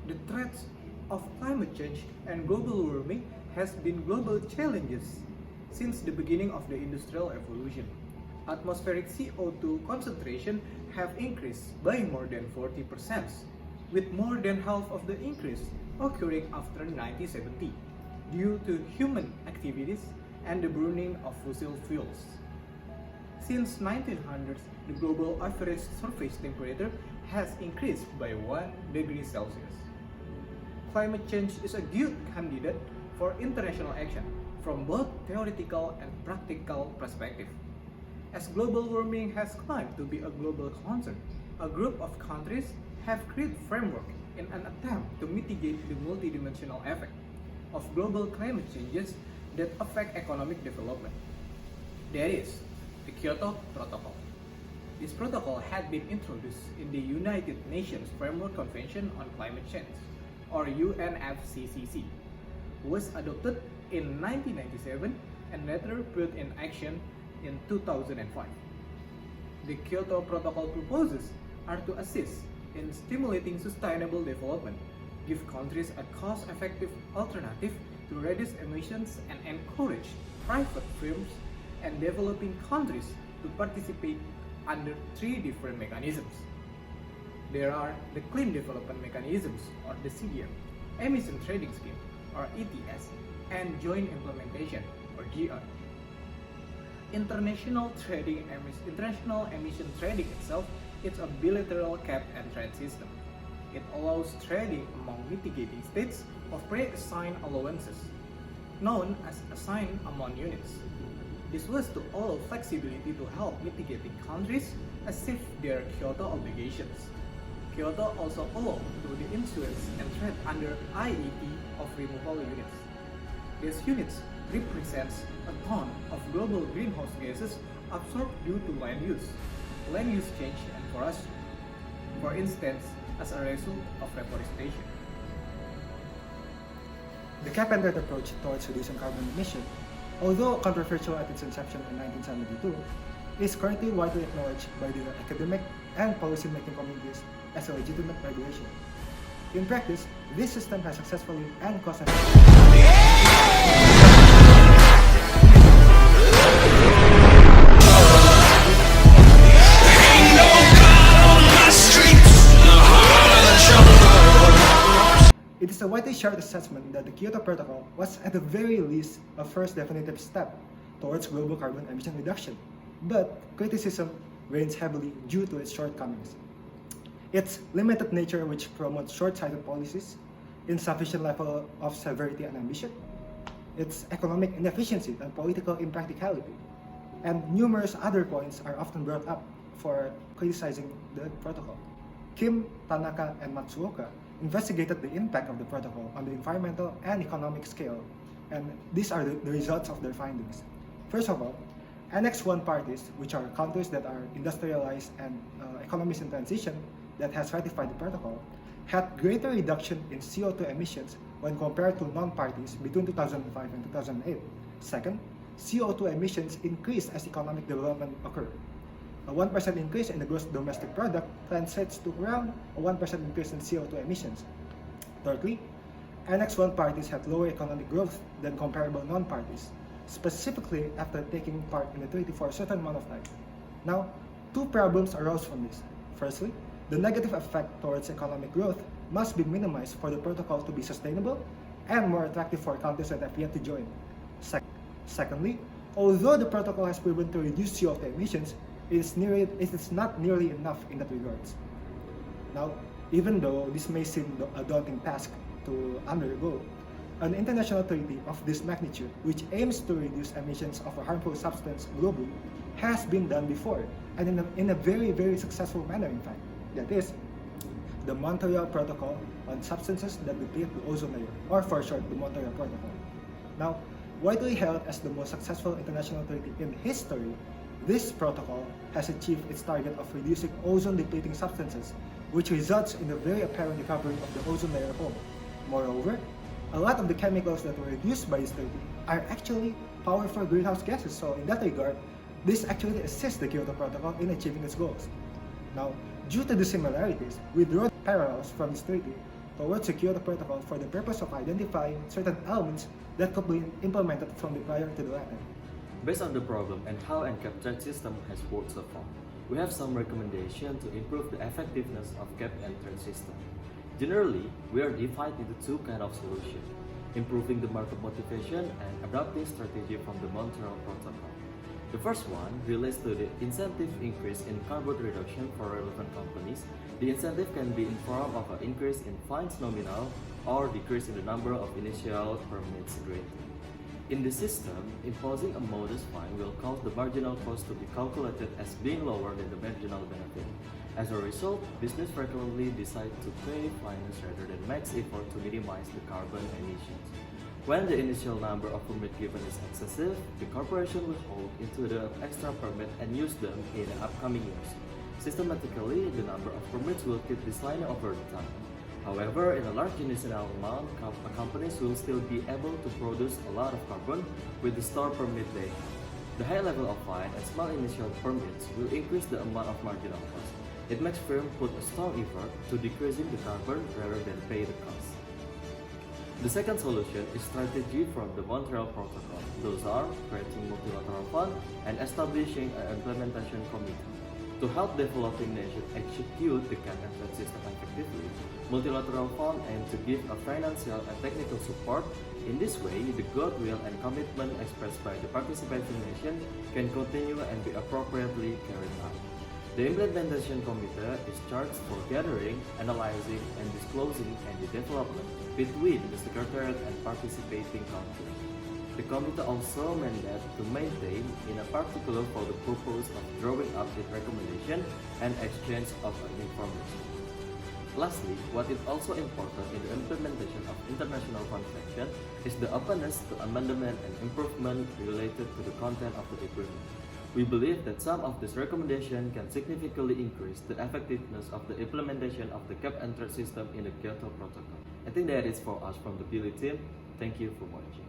The threats of climate change and global warming has been global challenges since the beginning of the industrial revolution. Atmospheric CO2 concentration have increased by more than 40%, with more than half of the increase occurring after 1970 due to human activities and the burning of fossil fuels. Since 1900s, the global average surface temperature has increased by 1 degree Celsius. Climate change is a good candidate for international action from both theoretical and practical perspective. As global warming has climbed to be a global concern, a group of countries have created framework in an attempt to mitigate the multidimensional effect of global climate changes that affect economic development. That is, the Kyoto Protocol. This protocol had been introduced in the United Nations Framework Convention on Climate Change, or UNFCCC, was adopted in 1997 and later put in action in 2005. The Kyoto Protocol proposals are to assist in stimulating sustainable development, give countries a cost-effective alternative to reduce emissions, and encourage private firms and developing countries to participate under three different mechanisms. There are the Clean Development Mechanisms, or the CDM, Emission Trading Scheme, or ETS, and Joint Implementation, or GR. International emission trading itself is a bilateral cap and trade system. It allows trading among mitigating states of pre-assigned allowances, known as assigned amount units. This was to allow flexibility to help mitigating countries achieve their Kyoto obligations. Kyoto also allowed to the issuance and trade under IET of removal units. These units represents a ton of global greenhouse gases absorbed due to land use change and forestry, for instance, as a result of reforestation. The cap-and-trade approach towards reducing carbon emission, although controversial at its inception in 1972, is currently widely acknowledged by the academic and policy-making communities as a legitimate regulation. In practice, this system has successfully and It is a widely shared assessment that the Kyoto Protocol was at the very least a first definitive step towards global carbon emission reduction, but criticism reigns heavily due to its shortcomings. Its limited nature, which promotes short-sighted policies, insufficient level of severity and ambition, its economic inefficiency and political impracticality, and numerous other points are often brought up for criticizing the protocol. Kim, Tanaka, and Matsuoka investigated the impact of the protocol on the environmental and economic scale, and these are the results of their findings. First of all, Annex 1 parties, which are countries that are industrialized and economies in transition that has ratified the protocol, had greater reduction in CO2 emissions when compared to non-parties between 2005 and 2008. Second, CO2 emissions increased as economic development occurred. A 1% increase in the gross domestic product translates to around a 1% increase in CO2 emissions. Thirdly, Annex 1 parties had lower economic growth than comparable non-parties, specifically after taking part in the treaty for a certain amount of time. Now, two problems arose from this. Firstly, the negative effect towards economic growth must be minimized for the protocol to be sustainable and more attractive for countries that have yet to join. Secondly, although the protocol has proven to reduce CO2 emissions, it is not nearly enough in that regards. Now, even though this may seem a daunting task to undergo, an international treaty of this magnitude, which aims to reduce emissions of a harmful substance globally, has been done before, and in a very, very successful manner, in fact. That is, the Montreal Protocol on Substances that Deplete the Ozone Layer, or for short, the Montreal Protocol. Now, widely held as the most successful international treaty in history, this protocol has achieved its target of reducing ozone-depleting substances, which results in a very apparent recovery of the ozone layer hole. Moreover, a lot of the chemicals that were reduced by this treaty are actually powerful greenhouse gases, so in that regard, this actually assists the Kyoto Protocol in achieving its goals. Now, due to the similarities, we draw parallels from this treaty towards the Kyoto Protocol for the purpose of identifying certain elements that could be implemented from the prior to the latter. Based on the problem and how NCAP trade system has worked so far, we have some recommendations to improve the effectiveness of cap and trade system. Generally, we are divided into two kinds of solutions: improving the market motivation and adopting strategy from the Montreal Protocol. The first one relates to the incentive increase in carbon reduction for relevant companies. The incentive can be in form of an increase in fines nominal or decrease in the number of initial permits granted. In the system, imposing a modest fine will cause the marginal cost to be calculated as being lower than the marginal benefit. As a result, business frequently decide to pay fines rather than max effort to minimize the carbon emissions. When the initial number of permits given is excessive, the corporation will hold into the extra permit and use them in the upcoming years. Systematically, the number of permits will keep declining over time. However, in a large initial amount, companies will still be able to produce a lot of carbon with the store permit they have. The high level of fine and small initial permits will increase the amount of marginal cost. It makes firms put a strong effort to decreasing the carbon rather than pay the cost. The second solution is strategy from the Montreal Protocol. Those are creating multilateral fund and establishing an implementation committee. To help developing nations execute the cap and trade system effectively, multilateral fund aim to give a financial and technical support. In this way, the goodwill and commitment expressed by the participating nation can continue and be appropriately carried out. The implementation committee is charged for gathering, analyzing, and disclosing any development between the Secretariat and participating countries. The committee also mandated to maintain, in a particular for the purpose of drawing up its recommendation and exchange of information. Lastly, what is also important in the implementation of international contraction is the openness to amendment and improvement related to the content of the agreement. We believe that some of these recommendations can significantly increase the effectiveness of the implementation of the cap and trade system in the Kyoto Protocol. I think that is for us from the Billie team. Thank you for watching.